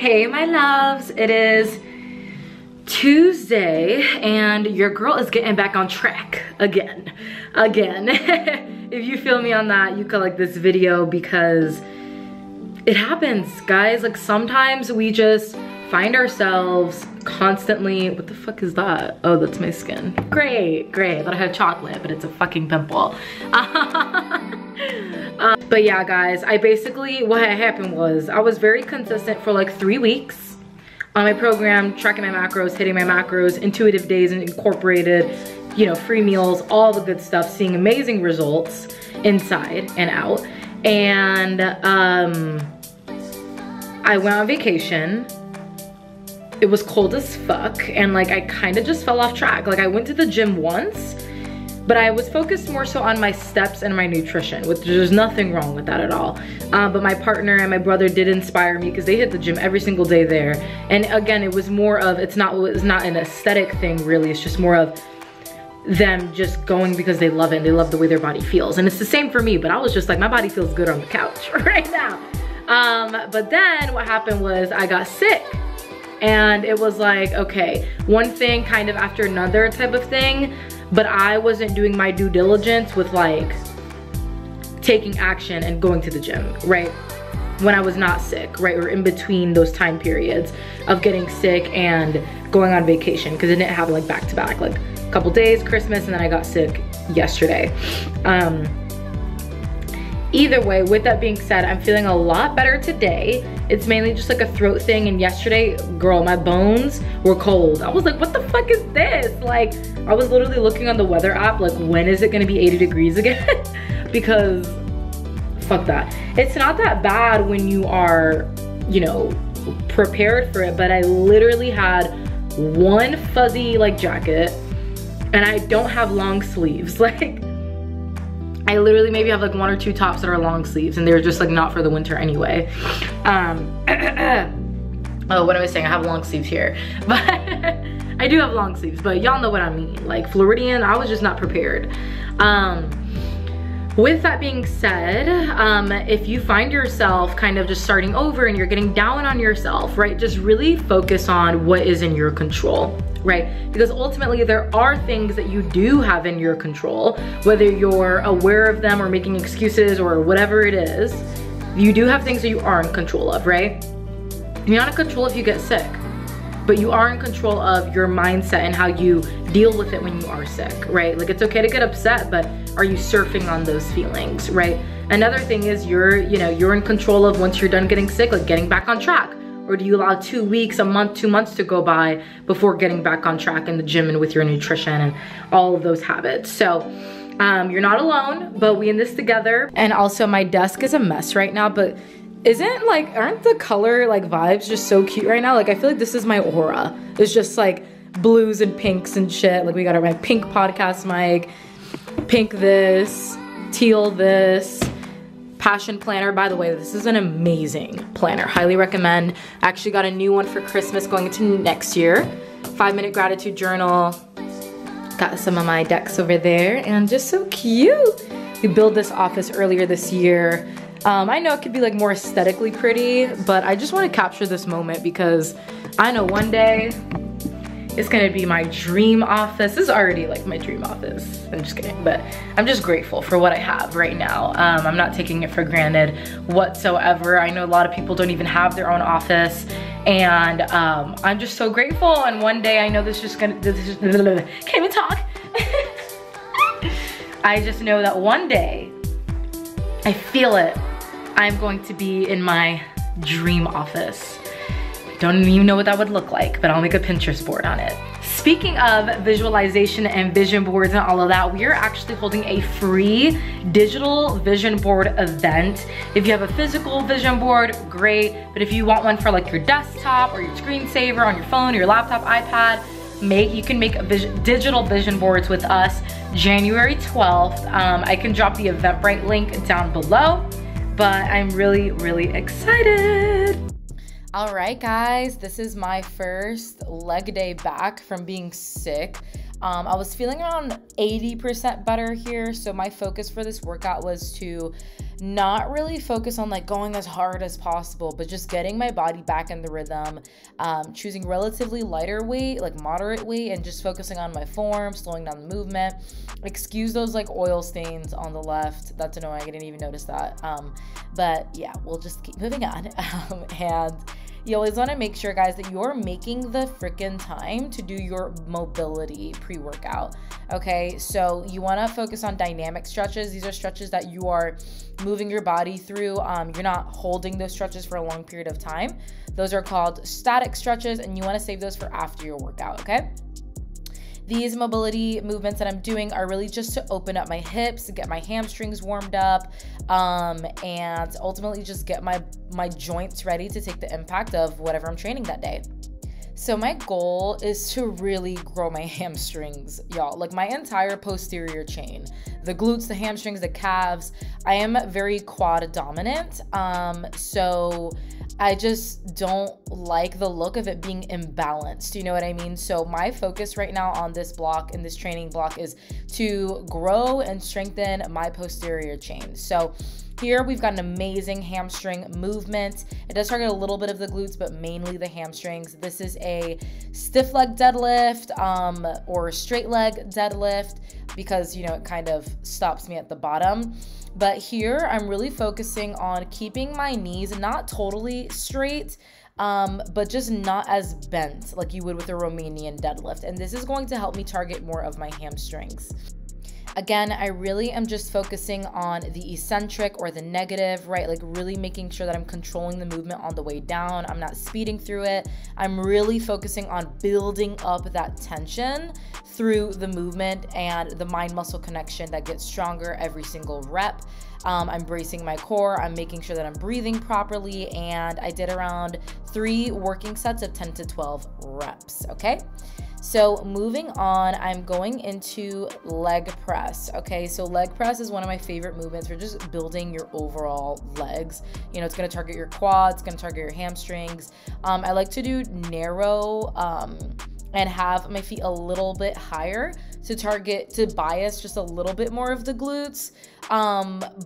Hey my loves, it is Tuesday and your girl is getting back on track again. If you feel me on that, you could like this video because it happens, guys. Like sometimes we just find ourselves constantly, what the fuck is that? Oh, that's my skin. Great. I thought I had chocolate, but it's a fucking pimple. But yeah, guys, what had happened was I was very consistent for like 3 weeks on my program, tracking my macros, hitting my macros, intuitive days and incorporated, you know, free meals, all the good stuff, seeing amazing results inside and out. And I went on vacation. It was cold as fuck and like I kind of just fell off track. Like I went to the gym once, but I was focused more so on my steps and my nutrition, which there's nothing wrong with that at all. But my partner and my brother did inspire me because they hit the gym every single day there. And again, it was more of, it's not an aesthetic thing really, it's just more of them just going because they love it and they love the way their body feels. And it's the same for me, but I was just like, my body feels good on the couch right now. But then what happened was I got sick. And it was like, okay, one thing kind of after another type of thing, but I wasn't doing my due diligence with like taking action and going to the gym, right? When I was not sick, right? Or in between those time periods of getting sick and going on vacation, because it didn't happen like back to back, like a couple days, Christmas, and then I got sick yesterday. Either way, with that being said, I'm feeling a lot better today. It's mainly just like a throat thing, and yesterday, girl, my bones were cold. I was like, what the fuck is this? Like, I was literally looking on the weather app, like, when is it gonna be 80 degrees again? Because, fuck that. It's not that bad when you are, you know, prepared for it, but I literally had one fuzzy, like, jacket, and I don't have long sleeves, like, I literally maybe have like 1 or 2 tops that are long sleeves and they're just like not for the winter anyway. Oh, what am I saying? I have long sleeves here, but I do have long sleeves, but y'all know what I mean. Like Floridian, I was just not prepared. With that being said, if you find yourself kind of just starting over and you're getting down on yourself, right? Just really focus on what is in your control, right? Because ultimately there are things that you do have in your control, whether you're aware of them or making excuses or whatever it is, you do have things that you are in control of, right? You're not in control if you get sick, but you are in control of your mindset and how you deal with it when you are sick, right? Like it's okay to get upset, but are you surfing on those feelings, right? Another thing is you're in control of once you're done getting sick, like getting back on track. Or do you allow 2 weeks, a month, 2 months to go by before getting back on track in the gym and with your nutrition and all of those habits? So you're not alone, but we in this together. And also my desk is a mess right now, but aren't the color like vibes just so cute right now? Like I feel like this is my aura. It's just like blues and pinks and shit. Like we got our pink podcast mic, pink this, teal this. Passion planner, by the way, this is an amazing planner. Highly recommend. Actually got a new one for Christmas going into next year. 5-minute gratitude journal. Got some of my decks over there and just so cute. We built this office earlier this year. I know it could be like more aesthetically pretty, but I just want to capture this moment because I know one day it's gonna be my dream office. This is already like my dream office. I'm just kidding, but I'm just grateful for what I have right now. I'm not taking it for granted whatsoever. I know a lot of people don't even have their own office, and I'm just so grateful. And one day I know can't even talk. I just know that one day, I feel it, I'm going to be in my dream office. Don't even know what that would look like, but I'll make a Pinterest board on it. Speaking of visualization and vision boards and all of that, we are actually holding a free digital vision board event. If you have a physical vision board, great. But if you want one for like your desktop or your screensaver on your phone or your laptop, iPad, you can make digital vision boards with us January 12th. I can drop the Eventbrite link down below, but I'm really, really excited. All right, guys, this is my first leg day back from being sick. I was feeling around 80% better here. So my focus for this workout was to not really focus on like going as hard as possible, but just getting my body back in the rhythm, choosing relatively lighter weight, like moderate weight, and just focusing on my form, slowing down the movement. Excuse those like oil stains on the left. That's annoying. I didn't even notice that. But yeah, we'll just keep moving on. And you always want to make sure, guys, that you're making the freaking time to do your mobility pre-workout. Okay, so you want to focus on dynamic stretches. These are stretches that you are moving your body through. You're not holding those stretches for a long period of time. Those are called static stretches, and you want to save those for after your workout, okay? These mobility movements that I'm doing are really just to open up my hips, to get my hamstrings warmed up, and ultimately just get my joints ready to take the impact of whatever I'm training that day. So my goal is to really grow my hamstrings, y'all. Like my entire posterior chain, the glutes, the hamstrings, the calves. I am very quad dominant. So I just don't like the look of it being imbalanced. You know what I mean? So my focus right now on this block, in this training block, is to grow and strengthen my posterior chain. So here we've got an amazing hamstring movement. It does target a little bit of the glutes, but mainly the hamstrings. This is a stiff leg deadlift or straight leg deadlift because, you know, it kind of stops me at the bottom. But here I'm really focusing on keeping my knees not totally straight, but just not as bent like you would with a Romanian deadlift. And this is going to help me target more of my hamstrings. Again, I really am just focusing on the eccentric or the negative, right? Like really making sure that I'm controlling the movement on the way down. I'm not speeding through it. I'm really focusing on building up that tension through the movement and the mind-muscle connection that gets stronger every single rep. I'm bracing my core. I'm making sure that I'm breathing properly. And I did around 3 working sets of 10 to 12 reps, okay? So moving on, I'm going into leg press, okay? So leg press is one of my favorite movements for just building your overall legs. You know, it's gonna target your quads, it's gonna target your hamstrings. I like to do narrow and have my feet a little bit higher to bias just a little bit more of the glutes.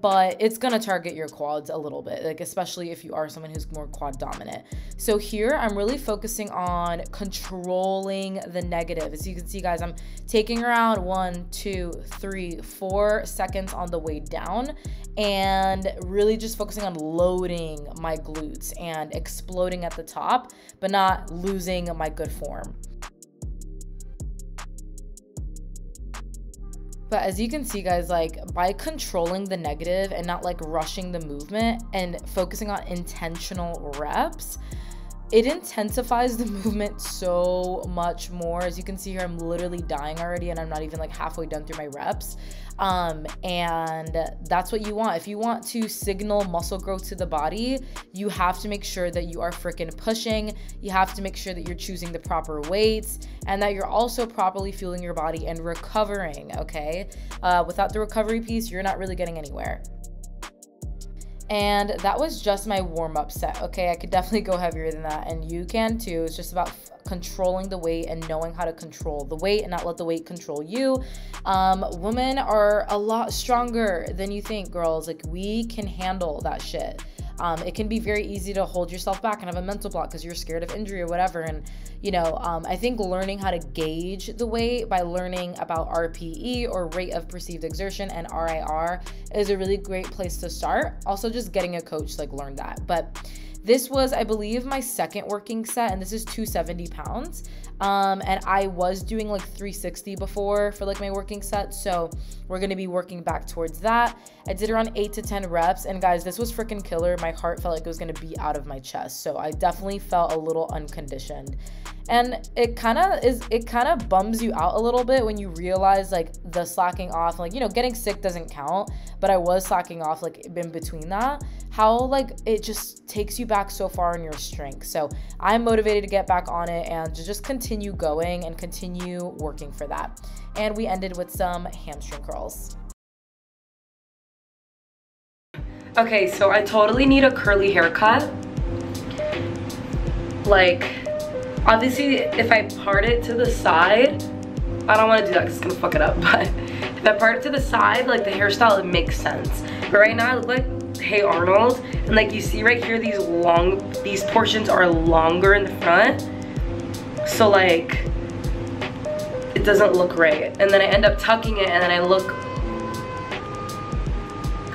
But it's gonna target your quads a little bit, like especially if you are someone who's more quad dominant. So here I'm really focusing on controlling the negative. As you can see, guys, I'm taking around 1, 2, 3, 4 seconds on the way down and really just focusing on loading my glutes and exploding at the top, but not losing my good form. But as you can see, guys, like by controlling the negative and not like rushing the movement and focusing on intentional reps, it intensifies the movement so much more. As you can see here, I'm literally dying already and I'm not even like halfway done through my reps. And that's what you want. If you want to signal muscle growth to the body, you have to make sure that you are freaking pushing. You have to make sure that you're choosing the proper weights and that you're also properly fueling your body and recovering, okay? Without the recovery piece, you're not really getting anywhere. And that was just my warm-up set, okay? I could definitely go heavier than that, and you can too. It's just about controlling the weight and knowing how to control the weight and not let the weight control you. Women are a lot stronger than you think, girls. Like, we can handle that shit. It can be very easy to hold yourself back and have a mental block because you're scared of injury or whatever. And, you know, I think learning how to gauge the weight by learning about RPE or rate of perceived exertion and RIR is a really great place to start. Also, just getting a coach to like learn that. But this was, I believe, my second working set, and this is 270 pounds. And I was doing like 360 before for like my working set, so we're gonna be working back towards that. I did around 8 to 10 reps, and guys, this was freaking killer. My heart felt like it was gonna be out of my chest, so I definitely felt a little unconditioned. And it kind of bums you out a little bit when you realize like the slacking off, like, you know, getting sick doesn't count, but I was slacking off like in between that, how like it just takes you back so far in your strength. So I'm motivated to get back on it and to just continue going and continue working for that. And we ended with some hamstring curls. Okay, so I totally need a curly haircut. Like, obviously, if I part it to the side, I don't want to do that because it's gonna fuck it up, but if I part it to the side, like the hairstyle, it makes sense. But right now I look like Hey Arnold, and like you see right here, these portions are longer in the front, so like it doesn't look right. And then I end up tucking it, and then I look,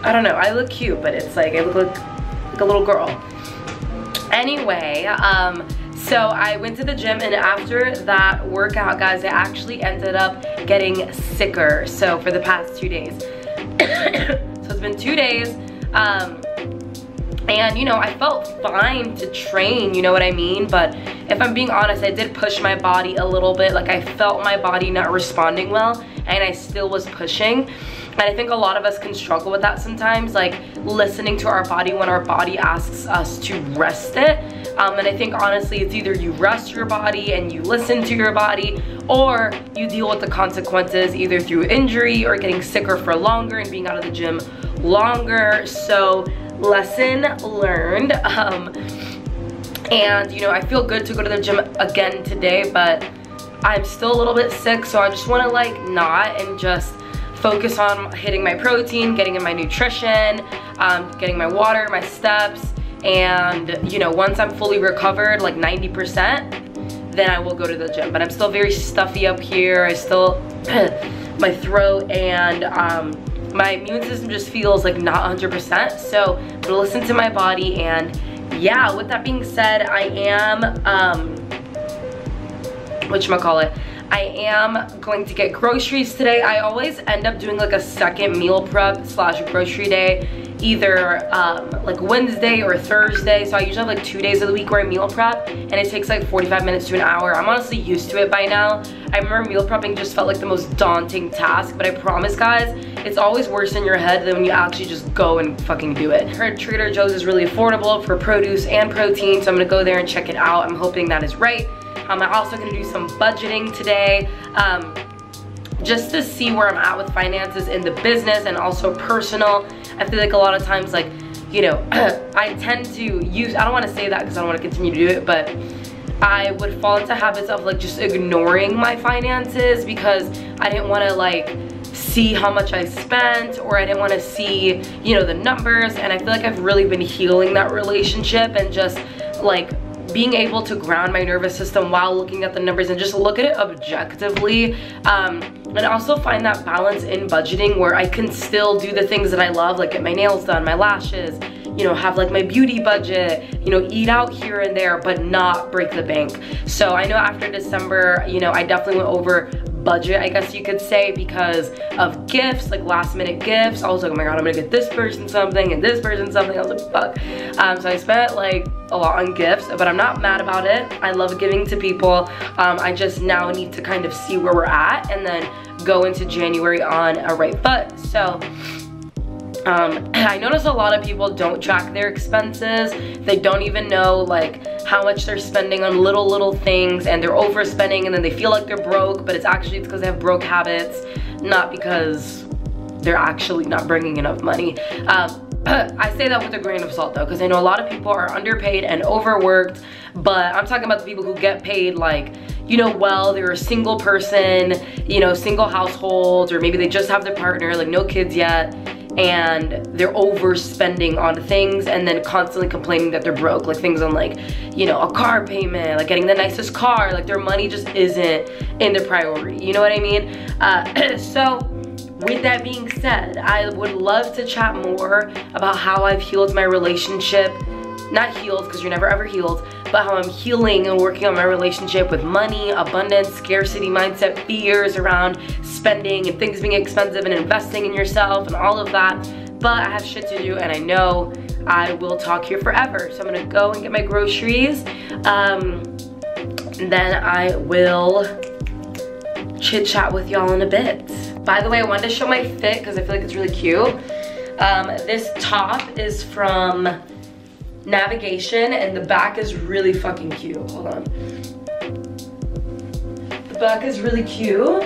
I don't know, I look cute, but it's like I look like a little girl. Anyway, so I went to the gym, and after that workout, guys, I actually ended up getting sicker. So for the past 2 days. So it's been 2 days. And you know, I felt fine to train, you know what I mean? But if I'm being honest, I did push my body a little bit. Like I felt my body not responding well, and I still was pushing. And I think a lot of us can struggle with that sometimes, like listening to our body when our body asks us to rest it. And I think honestly, it's either you rest your body and you listen to your body, or you deal with the consequences either through injury or getting sicker for longer and being out of the gym longer. So lesson learned. And you know, I feel good to go to the gym again today, but I'm still a little bit sick, so I just want to like not and just focus on hitting my protein, getting in my nutrition, getting my water, my steps, and you know, once I'm fully recovered, like 90%, then I will go to the gym. But I'm still very stuffy up here. I still, my throat and my immune system just feels like not 100%. So I'm gonna listen to my body, and yeah, with that being said, I am, whatchamacallit, I am going to get groceries today. I always end up doing like a second meal prep / grocery day, either like Wednesday or Thursday. So I usually have like 2 days of the week where I meal prep, and it takes like 45 minutes to an hour. I'm honestly used to it by now. I remember meal prepping just felt like the most daunting task, but I promise guys, it's always worse in your head than when you actually just go and fucking do it. I heard Trader Joe's is really affordable for produce and protein, so I'm gonna go there and check it out. I'm hoping that is right. I'm also gonna do some budgeting today, just to see where I'm at with finances in the business and also personal. I feel like a lot of times, like, you know, I tend to use, I don't wanna say that because I don't wanna continue to do it, but I would fall into habits of like just ignoring my finances because I didn't wanna like see how much I spent, or I didn't wanna see, you know, the numbers. And I feel like I've really been healing that relationship and just like being able to ground my nervous system while looking at the numbers and just look at it objectively, and also find that balance in budgeting where I can still do the things that I love, like get my nails done, my lashes, you know, have like my beauty budget, you know, eat out here and there, but not break the bank. So I know after December, you know, I definitely went over budget, I guess you could say, because of gifts, like last minute gifts. I was like, oh my god, I'm gonna get this person something and this person something. I was like, fuck. So I spent like a lot on gifts, but I'm not mad about it. I love giving to people. I just now need to kind of see where we're at and then go into January on a right foot. So I notice a lot of people don't track their expenses. They don't even know like how much they're spending on little things, and they're overspending, and then they feel like they're broke, but it's actually because they have broke habits, not because they're actually not bringing enough money. I say that with a grain of salt though, because I know a lot of people are underpaid and overworked, but I'm talking about the people who get paid like, you know, well, they're a single person, you know, single household, or maybe they just have their partner, like no kids yet, and they're overspending on things and then constantly complaining that they're broke, like things on like, you know, a car payment, like getting the nicest car, like their money just isn't in the priority, you know what I mean? So with that being said, I would love to chat more about how I've healed my relationship, not healed because you're never ever healed, but how I'm healing and working on my relationship with money, abundance, scarcity mindset, fears around spending and things being expensive and investing in yourself and all of that. But I have shit to do, and I know I will talk here forever. So I'm gonna go and get my groceries, and then I will chit chat with y'all in a bit. By the way, I wanted to show my fit because I feel like it's really cute. This top is from Navigation, and the back is really fucking cute. Hold on. The back is really cute.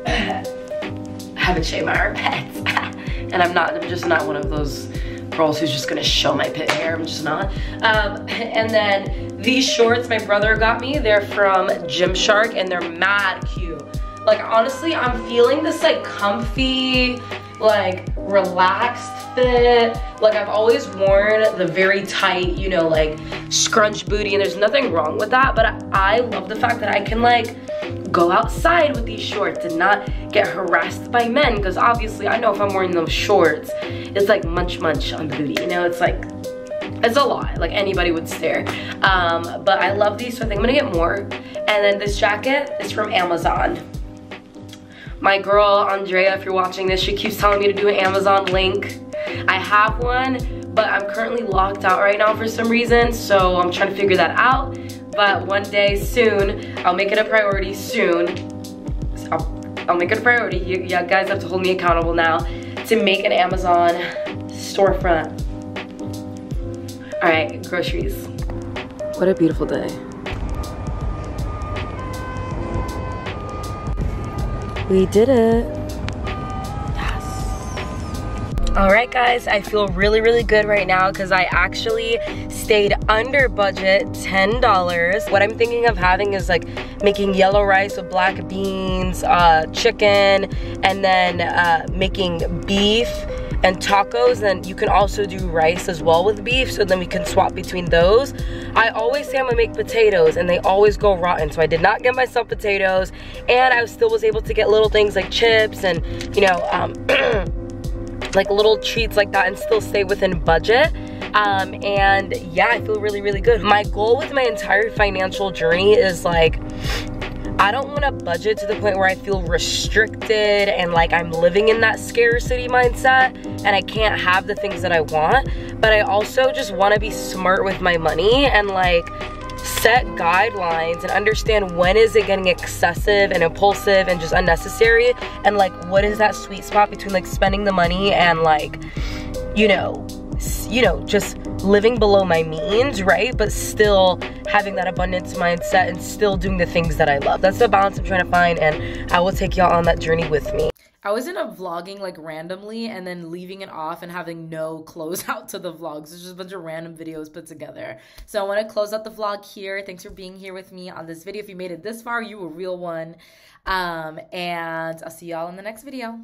I haven't shaved my armpits. And I'm just not one of those girls who's just gonna show my pit hair. I'm just not. And then these shorts my brother got me. They're from Gymshark and they're mad cute. Like honestly, I'm feeling this like comfy, like relaxed fit. Like I've always worn the very tight, you know, like scrunch booty, and there's nothing wrong with that, but I love the fact that I can like go outside with these shorts and not get harassed by men, because obviously I know if I'm wearing those shorts, it's like munch munch on the booty, you know, it's like, it's a lot, like anybody would stare. But I love these, so I think I'm gonna get more. And then this jacket is from Amazon. My girl, Andrea, if you're watching this, she keeps telling me to do an Amazon link. I have one, but I'm currently locked out right now for some reason, so I'm trying to figure that out. But one day soon, I'll make it a priority soon. I'll make it a priority. You guys have to hold me accountable now to make an Amazon storefront. All right, groceries. What a beautiful day. We did it. Yes. All right, guys, I feel really, really good right now because I actually stayed under budget, $10. What I'm thinking of having is like making yellow rice with black beans, chicken, and then making beef and tacos. And you can also do rice as well with beef, so then we can swap between those. I always say I'm gonna make potatoes and they always go rotten, so I did not get myself potatoes, and I still was able to get little things like chips and, you know, like little treats like that and still stay within budget. And yeah, I feel really, really good. My goal with my entire financial journey is like, I don't want to budget to the point where I feel restricted and like I'm living in that scarcity mindset and I can't have the things that I want. But I also just want to be smart with my money and like set guidelines and understand when is it getting excessive and impulsive and just unnecessary, and like what is that sweet spot between like spending the money and like, you know, just living below my means, right? But still having that abundance mindset and still doing the things that I love. That's the balance I'm trying to find, and I will take y'all on that journey with me. I was in a vlogging like randomly and then leaving it off and having no close out to the vlogs. It's just a bunch of random videos put together. So I want to close out the vlog here. Thanks for being here with me on this video. If you made it this far, you a real one. And I'll see y'all in the next video.